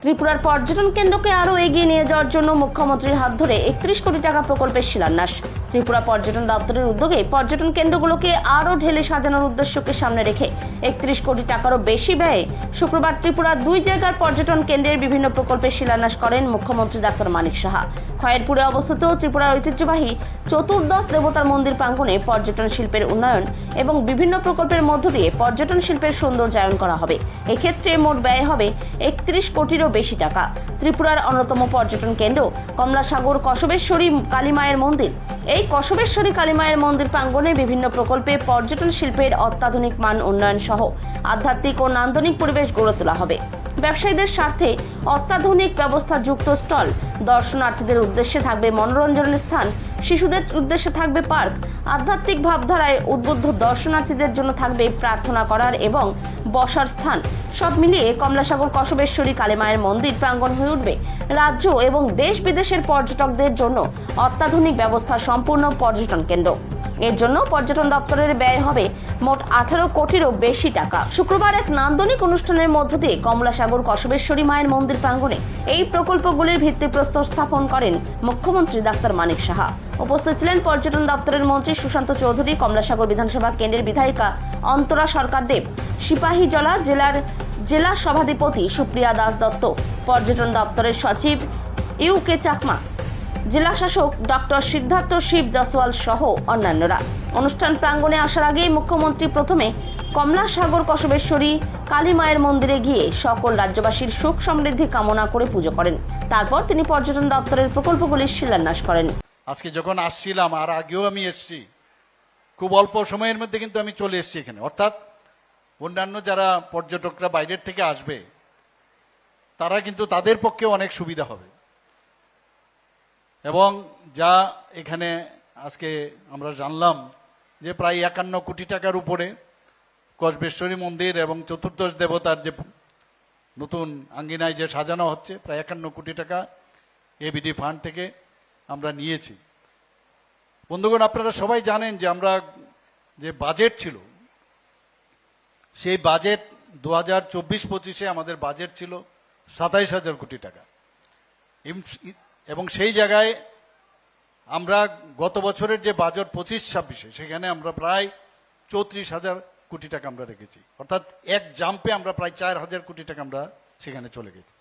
ত্রিপুরার পর্যটন কেন্দ্রকে আরও এগিয়ে নিয়ে যাওয়ার জন্য মুখ্যমন্ত্রীর হাত ধরে 31 কোটি টাকা প্রকল্পের শিলান্যাস। ত্রিপুরা পর্যটন দপ্তরের উদ্যোগে পর্যটন কেন্দ্রগুলোকে আরও ঢেলে সাজানোর উদ্দেশ্যকে সামনে রেখে 31 কোটি টাকারও বেশি ব্যয়ে শুক্রবার ত্রিপুরার 2 জায়গার পর্যটন কেন্দ্রের বিভিন্ন প্রকল্পের শিলান্যাস করেন মুখ্যমন্ত্রী ডাক্তার মানিক সাহা। খয়েরপুরে অবস্থিত ত্রিপুরার ঐতিহ্যবাহী চতুর্দশ দেবতার মন্দির প্রাঙ্গণে পর্যটন শিল্পের উন্নয়ন এবং বিভিন্ন প্রকল্পের মধ্য দিয়ে পর্যটন শিল্পের সৌন্দর্যায়ন করা হবে। এক্ষেত্রে মোট ব্যয় হবে 31 কোটিরও বেশি টাকা। ত্রিপুরার অন্যতম পর্যটন কেন্দ্র কমলাসাগর কসবেশ্বরী কালীমায়ের মন্দির। এই কসবেশ্বরী কালীমায়ের মন্দির প্রাঙ্গণে বিভিন্ন প্রকল্পে পর্যটন শিল্পের অত্যাধুনিক মান উন্নয়ন সহ আধ্যাত্মিক ও নান্দনিক পরিবেশ গড়ে তোলা হবে। ব্যবসায়ীদের স্বার্থে অত্যাধুনিক ব্যবস্থাযুক্ত স্টল, দর্শনার্থীদের উদ্দেশ্যে থাকবে মনোরঞ্জনের স্থান, শিশুদের উদ্দেশ্যে থাকবে পার্ক, আধ্যাত্মিক ভাবধারায় উদ্বুদ্ধ দর্শনার্থীদের জন্য থাকবে প্রার্থনা করার এবং বসার স্থান। সব মিলিয়ে কমলাসাগর কসবেশ্বরী কালীমায়ের মন্দির প্রাঙ্গণ হয়ে উঠবে রাজ্য এবং দেশ বিদেশের পর্যটকদের জন্য অত্যাধুনিক ব্যবস্থা সম্পূর্ণ পর্যটন কেন্দ্র। এর জন্য পর্যটন দপ্তরের ব্যয় হবে মোট 18 কোটিরও বেশি টাকা। শুক্রবার এক নান্দনিক অনুষ্ঠানের মধ্য দিয়ে কমলাসাগর কসবেশ্বরী মায়ের মন্দির প্রাঙ্গণে এই প্রকল্পগুলির ভিত্তিপ্রস্তর স্থাপন করেন মুখ্যমন্ত্রী ডাক্তার মানিক সাহা। উপস্থিত ছিলেন পর্যটন দপ্তরের মন্ত্রী সুশান্ত চৌধুরী, কমলাসাগর বিধানসভা কেন্দ্রের বিধায়িকা অন্তরা সরকার দেব, সিপাহীজলা জেলা সভাধিপতি সুপ্রিয়া দাস দত্ত, পর্যটন দপ্তরের সচিব ইউকে চাকমা, জেলা শাসক ডক্টর সিদ্ধার্থ শিব জসওয়াল সহ অন্যান্যরা। অনুষ্ঠান প্রাঙ্গণে আসার আগেই মুখ্যমন্ত্রী প্রথমে কমলাসাগর কসবেশ্বরী কালী মায়ের মন্দিরে গিয়ে সকল রাজ্যবাসীর সুখ সমৃদ্ধি কামনা করে পুজো করেন। তারপর তিনি পর্যটন দপ্তরের প্রকল্পগুলির শিলান্যাস করেন। আজকে যখন আসছিলাম, আর আগেও আমি এসেছি, খুব অল্প সময়ের মধ্যে কিন্তু আমি চলে এসেছি এখানে। অর্থাৎ অন্যান্য যারা পর্যটকরা বাইরের থেকে আসবে তারা কিন্তু তাদের পক্ষে অনেক সুবিধা হবে। এবং যা এখানে আজকে আমরা জানলাম যে প্রায় 51 কোটি টাকার উপরে কসবেশ্বরী মন্দির এবং চতুর্দশ দেবতার যে নতুন আঙ্গিনায় যে সাজানো হচ্ছে, প্রায় 51 কোটি টাকা এবিডি ফান্ড থেকে আমরা নিয়েছি। বন্ধুগণ, আপনারা সবাই জানেন যে আমরা যে বাজেট ছিল, সেই বাজেট 2024-25-এ আমাদের বাজেট ছিল 27,000 কোটি টাকা। এবং সেই জায়গায় আমরা গত বছরের যে বাজেট 25-26-এ, সেখানে আমরা প্রায় 34,000 কোটি টাকা আমরা রেখেছি। অর্থাৎ এক জাম্পে আমরা প্রায় 4,000 কোটি টাকা আমরা সেখানে চলে গেছি।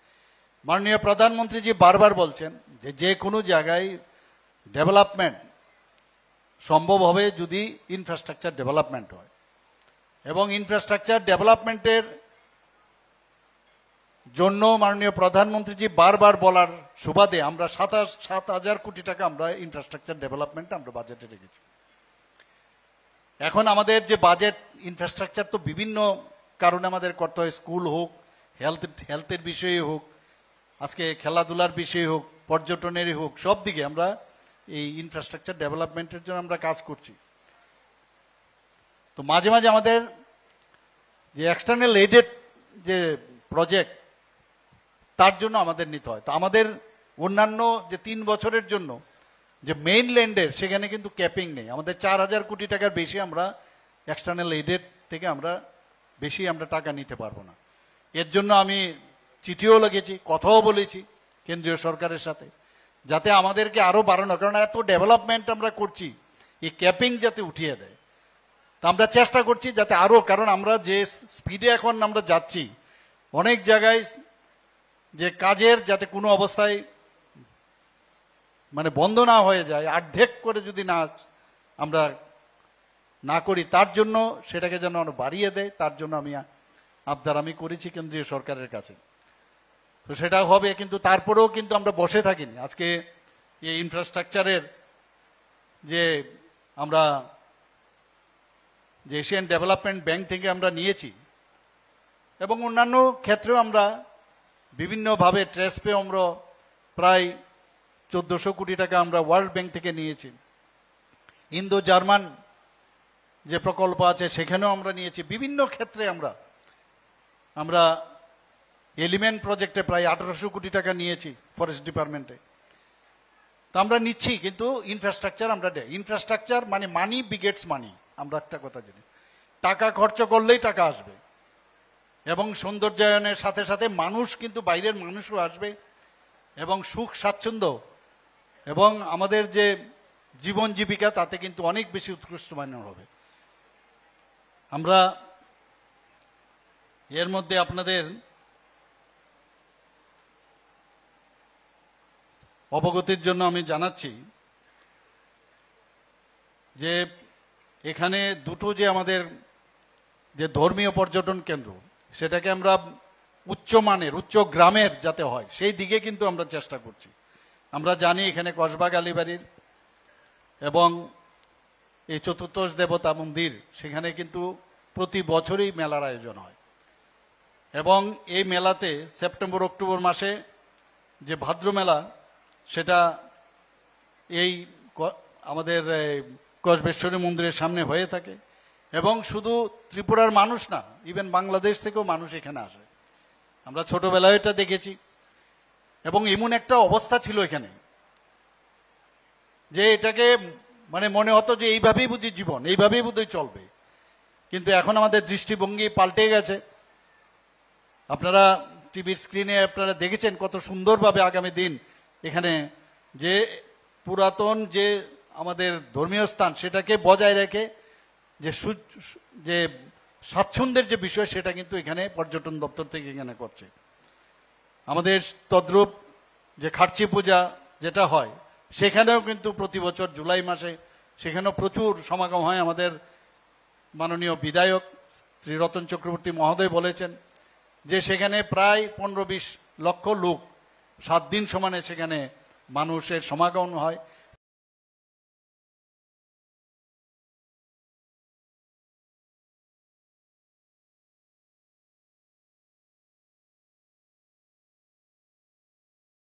মাননীয় প্রধানমন্ত্রীজি বারবার বলছেন যে কোনো জায়গায় ডেভেলপমেন্ট সম্ভব হবে যদি ইনফ্রাস্ট্রাকচার ডেভেলপমেন্ট হয়। এবং ইনফ্রাস্ট্রাকচার ডেভেলপমেন্টের জন্য মাননীয় প্রধানমন্ত্রীজি বারবার বলার সুবাদে আমরা 7,000 কোটি টাকা আমরা ইনফ্রাস্ট্রাকচার ডেভেলপমেন্ট আমরা বাজেটে রেখেছি। এখন আমাদের যে বাজেট, ইনফ্রাস্ট্রাকচার তো বিভিন্ন কারণে আমাদের করতে হয়, স্কুল হোক, হেলথের বিষয়ে হোক, আজকে খেলাধুলার বিষয়ে হোক, পর্যটনেরই হোক, সব দিকে আমরা এই ইনফ্রাস্ট্রাকচার ডেভেলপমেন্টের জন্য আমরা কাজ করছি। তো মাঝে মাঝে আমাদের যে এক্সটার্নাল এইডেড যে প্রজেক্ট, তার জন্য আমাদের নিতে হয়। তো আমাদের অন্যান্য যে 3 বছরের জন্য যে মেইন ল্যান্ডের, সেখানে কিন্তু ক্যাপিং নেই। আমাদের 4,000 কোটি টাকার বেশি আমরা এক্সটার্নাল এইডেড থেকে আমরা বেশি আমরা টাকা নিতে পারবো না। এর জন্য আমি চিঠিও লিখেছি, কথাও বলেছি কেন্দ্রীয় সরকারের সাথে, যাতে আমাদেরকে আরো বাড়ানো, কারণ এত ডেভেলপমেন্ট আমরা করছি, এই ক্যাপিং যাতে উঠিয়ে দেয়। তা আমরা চেষ্টা করছি যাতে আরো, কারণ আমরা যে স্পিডে এখন আমরা যাচ্ছি, অনেক জায়গায় যে কাজের যাতে কোনো অবস্থায় মানে বন্ধ না হয়ে যায়, অর্ধেক করে যদি না আমরা না করি, তার জন্য সেটাকে যেন আমরা বাড়িয়ে দেয়, তার জন্য আমি করেছি কেন্দ্রীয় সরকারের কাছে। তো সেটা হবে, কিন্তু তারপরেও কিন্তু আমরা বসে থাকিনি। আজকে এই ইনফ্রাস্ট্রাকচারের যে আমরা যে এশিয়ান ডেভেলপমেন্ট ব্যাংক থেকে আমরা নিয়েছি, এবং অন্যান্য ক্ষেত্রেও আমরা বিভিন্নভাবে ট্রেসপে আমরা প্রায় 1400 কোটি টাকা আমরা ওয়ার্ল্ড ব্যাংক থেকে নিয়েছি। ইন্দো জার্মান যে প্রকল্প আছে সেখানেও আমরা নিয়েছি। বিভিন্ন ক্ষেত্রে আমরা এলিমেন্ট প্রজেক্টে প্রায় 1800 কোটি টাকা নিয়েছি ফরেস্ট ডিপার্টমেন্টে। তো আমরা নিচ্ছি, কিন্তু ইনফ্রাস্ট্রাকচার আমরা দেয়। ইনফ্রাস্ট্রাকচার মানে মানি বিগেটস মানি। আমরা একটা কথা জানি, টাকা খরচ করলেই টাকা আসবে। এবং সৌন্দর্যায়নের সাথে সাথে মানুষ কিন্তু বাইরের মানুষও আসবে এবং সুখ স্বাচ্ছন্দ্য এবং আমাদের যে জীবন জীবিকা তাতে কিন্তু অনেক বেশি উৎকৃষ্ট মানের হবে। আমরা এর মধ্যে আপনাদের অবগতির জন্য আমি জানাচ্ছি যে এখানে দুটো যে আমাদের যে ধর্মীয় পর্যটন কেন্দ্র সেটাকে আমরা উচ্চমানের উচ্চ গ্রামের যাতে হয় সেই দিকে কিন্তু আমরা চেষ্টা করছি। আমরা জানি এখানে কসবা কালীবাড়ির এবং এই চতুর্দশ দেবতা মন্দির সেখানে কিন্তু প্রতি বছরই মেলার আয়োজন হয় এবং এই মেলাতে সেপ্টেম্বর অক্টোবর মাসে যে ভাদ্র মেলা সেটা এই আমাদের কসবেশ্বরী মন্দিরের সামনে হয়ে থাকে এবং শুধু ত্রিপুরার মানুষ না, ইভেন বাংলাদেশ থেকেও মানুষ এখানে আসে। আমরা ছোটবেলায় এটা দেখেছি এবং এমন একটা অবস্থা ছিল এখানে যে এটাকে মানে মনে হতো যে এইভাবেই বুঝি জীবন, এইভাবেই বোধহয় চলবে, কিন্তু এখন আমাদের দৃষ্টিভঙ্গি পাল্টে গেছে। আপনারা টিভির স্ক্রিনে আপনারা দেখেছেন কত সুন্দরভাবে আগামী দিন এখানে যে পুরাতন যে আমাদের ধর্মীয় স্থান সেটাকে বজায় রেখে যে স্বাচ্ছন্দ্যের যে বিষয় সেটা কিন্তু এখানে পর্যটন দপ্তর থেকে এখানে করছে। আমাদের তদ্রূপ যে খার্চি পূজা যেটা হয় সেখানেও কিন্তু প্রতি বছর জুলাই মাসে সেখানেও প্রচুর সমাগম হয়। আমাদের মাননীয় বিধায়ক শ্রী রতন চক্রবর্তী মহোদয় বলেছেন যে সেখানে প্রায় 15-20 লক্ষ লোক 7 দিন সমানে সেখানে মানুষের সমাগম হয়